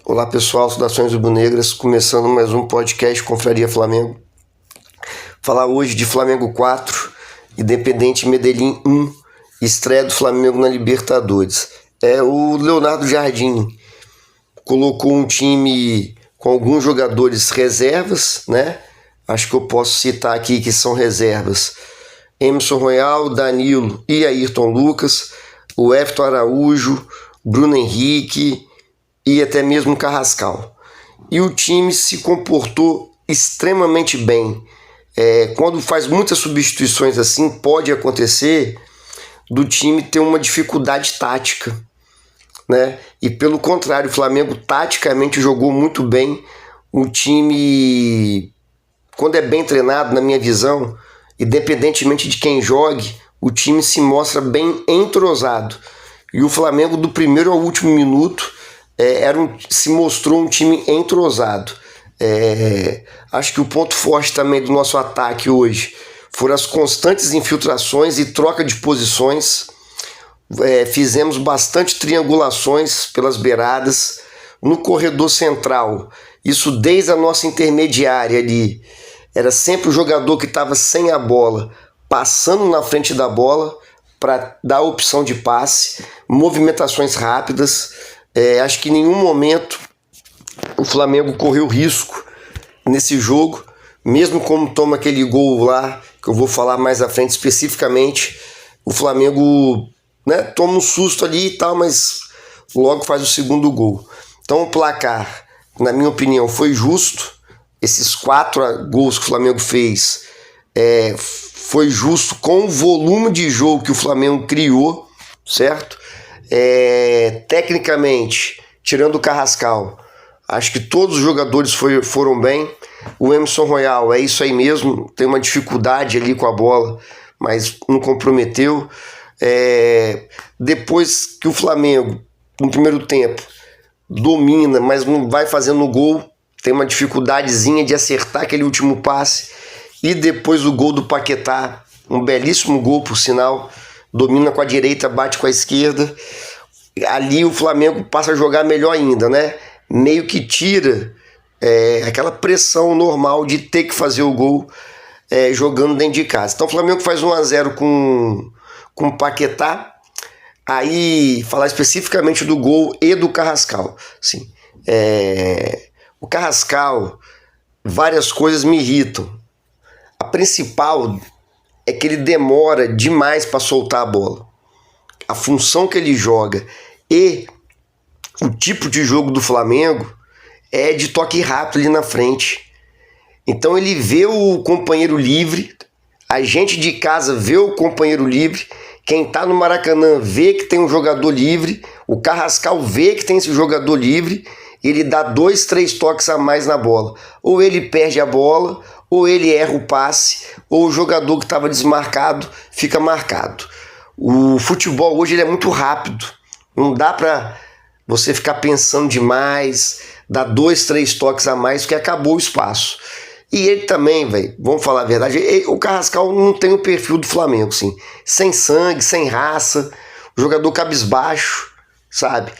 Olá pessoal, saudações rubro-negras, começando mais um podcast Confraria Flamengo. Falar hoje de Flamengo 4, Independente Medellín 1, estreia do Flamengo na Libertadores. O Leonardo Jardim colocou um time com alguns jogadores reservas, né? Acho que eu posso citar aqui que são reservas: Emerson Royal, Danilo e Ayrton Lucas, o Everton Araújo, Bruno Henrique e até mesmo Carrascal. E o time se comportou extremamente bem. Quando faz muitas substituições assim, pode acontecer do time ter uma dificuldade tática, né? E pelo contrário, o Flamengo taticamente jogou muito bem. O time, quando é bem treinado, na minha visão, independentemente de quem jogue, o time se mostra bem entrosado. E o Flamengo, do primeiro ao último minuto, se mostrou um time entrosado. Acho que o ponto forte também do nosso ataque hoje foram as constantes infiltrações e troca de posições. Fizemos bastante triangulações pelas beiradas, no corredor central. Isso desde a nossa intermediária ali. Era sempre o jogador que estava sem a bola, passando na frente da bola para dar a opção de passe, movimentações rápidas. Acho que em nenhum momento o Flamengo correu risco nesse jogo, mesmo como toma aquele gol lá, que eu vou falar mais à frente especificamente. O Flamengo, né, toma um susto ali e tal, mas logo faz o segundo gol. Então o placar, na minha opinião, foi justo. Esses 4 gols que o Flamengo fez foi justo com o volume de jogo que o Flamengo criou, certo? Tecnicamente, tirando o Carrascal, acho que todos os jogadores foram bem. O Emerson Royal, é isso aí mesmo, tem uma dificuldade ali com a bola, mas não comprometeu. Depois que o Flamengo, no primeiro tempo, domina, mas não vai fazendo gol, tem uma dificuldadezinha de acertar aquele último passe. E depois o gol do Paquetá, um belíssimo gol, por sinal, domina com a direita, bate com a esquerda. Ali o Flamengo passa a jogar melhor ainda, né? Meio que tira aquela pressão normal de ter que fazer o gol jogando dentro de casa. Então o Flamengo faz 1-0 com o Paquetá. Aí, falar especificamente do gol e do Carrascal. Assim, o Carrascal, várias coisas me irritam. A principal é que ele demora demais para soltar a bola. A função que ele joga e o tipo de jogo do Flamengo é de toque rápido ali na frente. Então ele vê o companheiro livre, a gente de casa vê o companheiro livre, quem está no Maracanã vê que tem um jogador livre, o Carrascal vê que tem esse jogador livre, ele dá 2, 3 toques a mais na bola. Ou ele perde a bola, ou ele erra o passe, ou o jogador que estava desmarcado fica marcado. O futebol hoje ele é muito rápido, não dá para você ficar pensando demais, dar 2, 3 toques a mais, porque acabou o espaço. E ele também, velho, vamos falar a verdade, o Carrascal não tem o perfil do Flamengo, assim, sem sangue, sem raça, jogador cabisbaixo, sabe?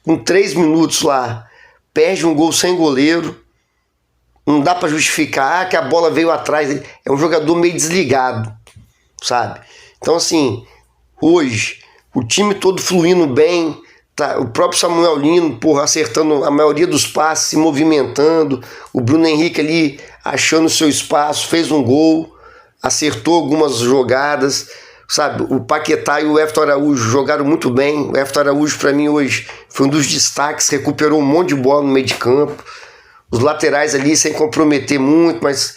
Com 3 minutos lá, perde um gol sem goleiro, não dá para justificar que a bola veio atrás dele. É um jogador meio desligado, sabe? Então, assim, hoje, o time todo fluindo bem, tá? O próprio Samuel Lino, acertando a maioria dos passes, se movimentando. O Bruno Henrique ali achando o seu espaço, fez um gol, acertou algumas jogadas, sabe? O Paquetá e o Everton Araújo jogaram muito bem. O Everton Araújo, para mim, hoje foi um dos destaques, recuperou um monte de bola no meio de campo. Os laterais ali sem comprometer muito, mas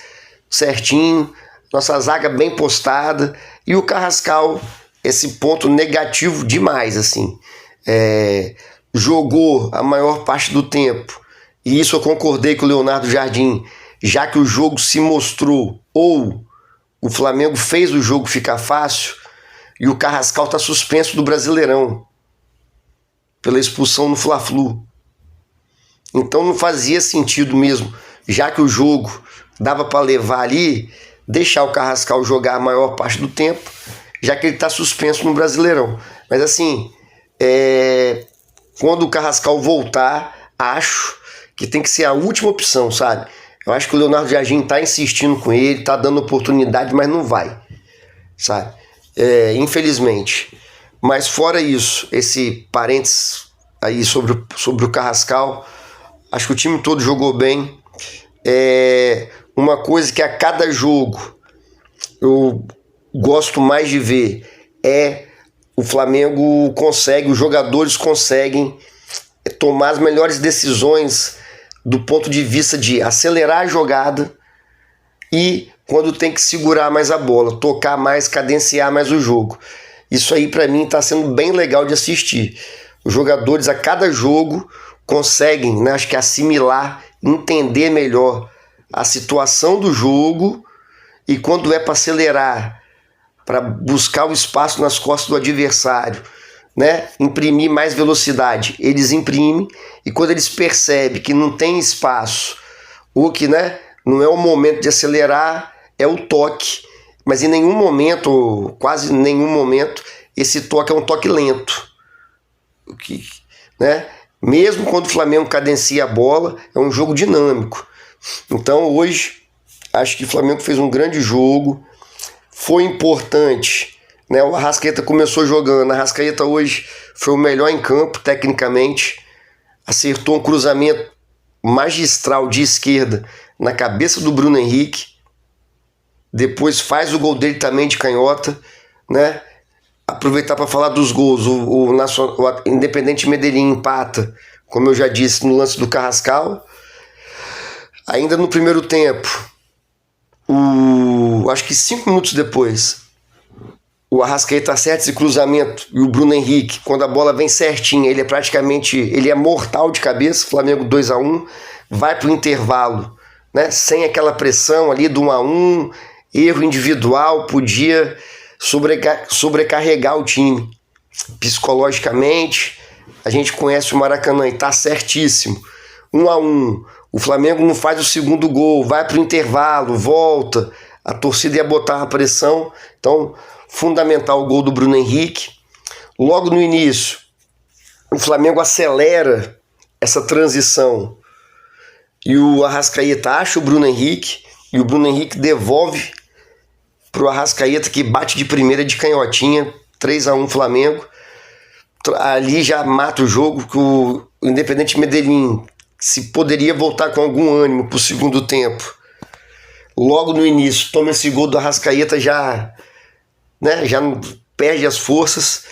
certinho. Nossa zaga bem postada. E o Carrascal, esse ponto negativo demais, assim. Jogou a maior parte do tempo. E isso eu concordei com o Leonardo Jardim. Já que o jogo se mostrou, ou o Flamengo fez o jogo ficar fácil, e o Carrascal está suspenso do Brasileirão pela expulsão no Fla-Flu. Então não fazia sentido mesmo, já que o jogo dava para levar ali, deixar o Carrascal jogar a maior parte do tempo, já que ele está suspenso no Brasileirão. Mas assim, quando o Carrascal voltar, acho que tem que ser a última opção, sabe? Eu acho que o Leonardo Jardim tá insistindo com ele, tá dando oportunidade, mas não vai, sabe? Infelizmente. Mas fora isso, esse parênteses aí sobre o Carrascal, acho que o time todo jogou bem. Uma coisa que a cada jogo eu gosto mais de ver é o Flamengo os jogadores conseguem tomar as melhores decisões do ponto de vista de acelerar a jogada e quando tem que segurar mais a bola, tocar mais, cadenciar mais o jogo. Isso aí para mim está sendo bem legal de assistir. Os jogadores a cada jogo conseguem, né, acho que assimilar, entender melhor a situação do jogo e quando é para acelerar, para buscar o espaço nas costas do adversário, né, imprimir mais velocidade, eles imprimem, e quando eles percebem que não tem espaço ou que, né, não é o momento de acelerar, é o toque, mas em nenhum momento, quase nenhum momento, esse toque é um toque lento, né? Mesmo quando o Flamengo cadencia a bola, é um jogo dinâmico. Então hoje acho que o Flamengo fez um grande jogo, foi importante, né? O Arrascaeta começou jogando, o Arrascaeta hoje foi o melhor em campo tecnicamente, acertou um cruzamento magistral de esquerda na cabeça do Bruno Henrique, depois faz o gol dele também de canhota, né? Aproveitar para falar dos gols, o Independente Medellín empata, como eu já disse, no lance do Carrascal. Ainda no primeiro tempo, acho que 5 minutos depois, o Arrascaeta acerta esse cruzamento e o Bruno Henrique, quando a bola vem certinha, ele é mortal de cabeça, Flamengo 2-1, vai para o intervalo, né, sem aquela pressão ali do 1-1, erro individual, podia sobrecarregar o time psicologicamente. A gente conhece o Maracanã e está certíssimo. 1-1, o Flamengo não faz o segundo gol, vai para o intervalo, volta, a torcida ia botar a pressão. Então, fundamental o gol do Bruno Henrique. Logo no início, o Flamengo acelera essa transição e o Arrascaeta acha o Bruno Henrique e o Bruno Henrique devolve para o Arrascaeta, que bate de primeira de canhotinha, 3-1 Flamengo. Ali já mata o jogo, que o Independente Medellín se poderia voltar com algum ânimo para o segundo tempo. Logo no início, toma esse gol do Arrascaeta, já perde as forças.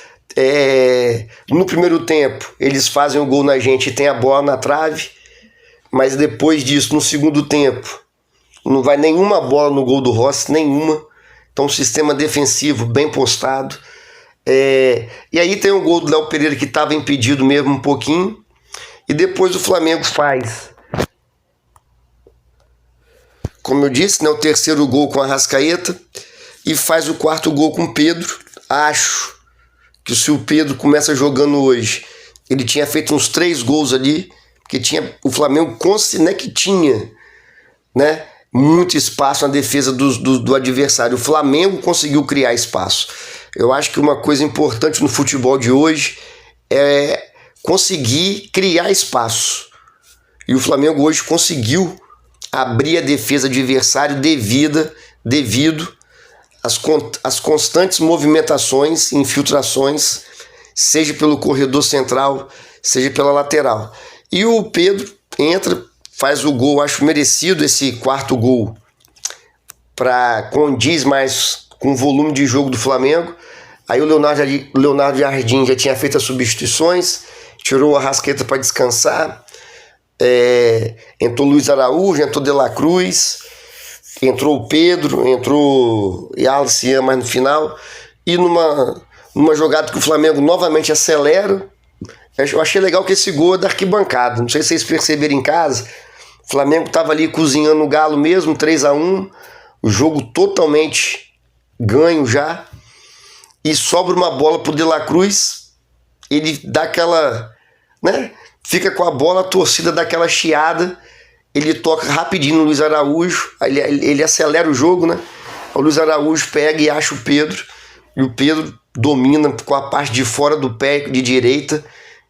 No primeiro tempo, eles fazem o gol na gente e tem a bola na trave, mas depois disso, no segundo tempo, não vai nenhuma bola no gol do Rossi, nenhuma. Então, um sistema defensivo bem postado. E aí tem o gol do Léo Pereira, que estava impedido mesmo um pouquinho. E depois o Flamengo faz, como eu disse, né, o terceiro gol com a Arrascaeta. E faz o quarto gol com o Pedro. Acho que se o Pedro começa jogando hoje, ele tinha feito uns 3 gols ali. Porque o Flamengo tinha, né, muito espaço na defesa do adversário. O Flamengo conseguiu criar espaço. Eu acho que uma coisa importante no futebol de hoje é conseguir criar espaço. E o Flamengo hoje conseguiu abrir a defesa adversária devido às constantes movimentações, infiltrações, seja pelo corredor central, seja pela lateral. E o Pedro entra, faz o gol, acho merecido esse quarto gol, condiz mais com o volume de jogo do Flamengo. Aí o Leonardo Jardim já tinha feito as substituições, tirou o Arrascaeta para descansar, entrou Luiz Araújo, entrou De La Cruz, entrou o Pedro, entrou Yalcian mais no final, e numa jogada que o Flamengo novamente acelera. Eu achei legal que esse gol é da arquibancada, não sei se vocês perceberam em casa. O Flamengo estava ali cozinhando o Galo mesmo, 3-1, o jogo totalmente ganho já, e sobra uma bola pro De La Cruz, ele dá aquela, né, fica com a bola, a torcida dá aquela chiada, ele toca rapidinho no Luiz Araújo, ele acelera o jogo, né, o Luiz Araújo pega e acha o Pedro, e o Pedro domina com a parte de fora do pé de direita,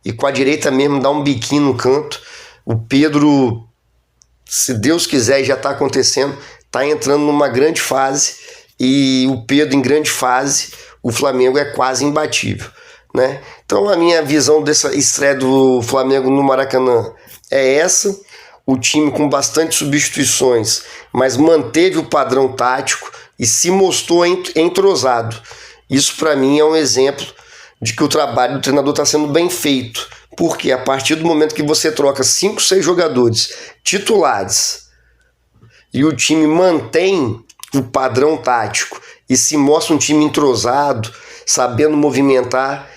e com a direita mesmo dá um biquinho no canto. O Pedro, se Deus quiser, já está acontecendo, está entrando numa grande fase, e o Pedro em grande fase, o Flamengo é quase imbatível, né? Então a minha visão dessa estreia do Flamengo no Maracanã é essa. O time com bastante substituições, mas manteve o padrão tático e se mostrou entrosado. Isso para mim é um exemplo de que o trabalho do treinador está sendo bem feito, porque a partir do momento que você troca 5, 6 jogadores titulares e o time mantém o padrão tático e se mostra um time entrosado, sabendo movimentar,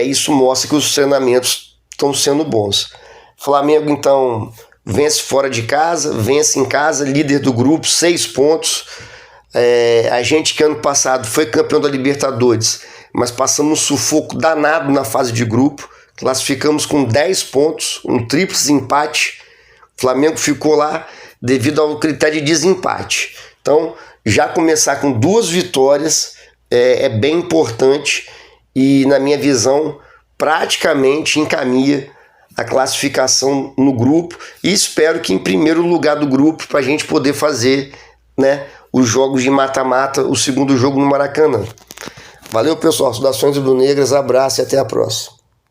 isso mostra que os treinamentos estão sendo bons. Flamengo, então, vence fora de casa, vence em casa, líder do grupo, 6 pontos. A gente que ano passado foi campeão da Libertadores, mas passamos um sufoco danado na fase de grupo, classificamos com 10 pontos, um tríplice empate. O Flamengo ficou lá devido ao critério de desempate. Então, já começar com 2 vitórias é bem importante e, na minha visão, praticamente encaminha a classificação no grupo, e espero que em primeiro lugar do grupo, para a gente poder fazer, né, os jogos de mata-mata, o segundo jogo no Maracanã. Valeu, pessoal, saudações rubro-negras, abraço e até a próxima.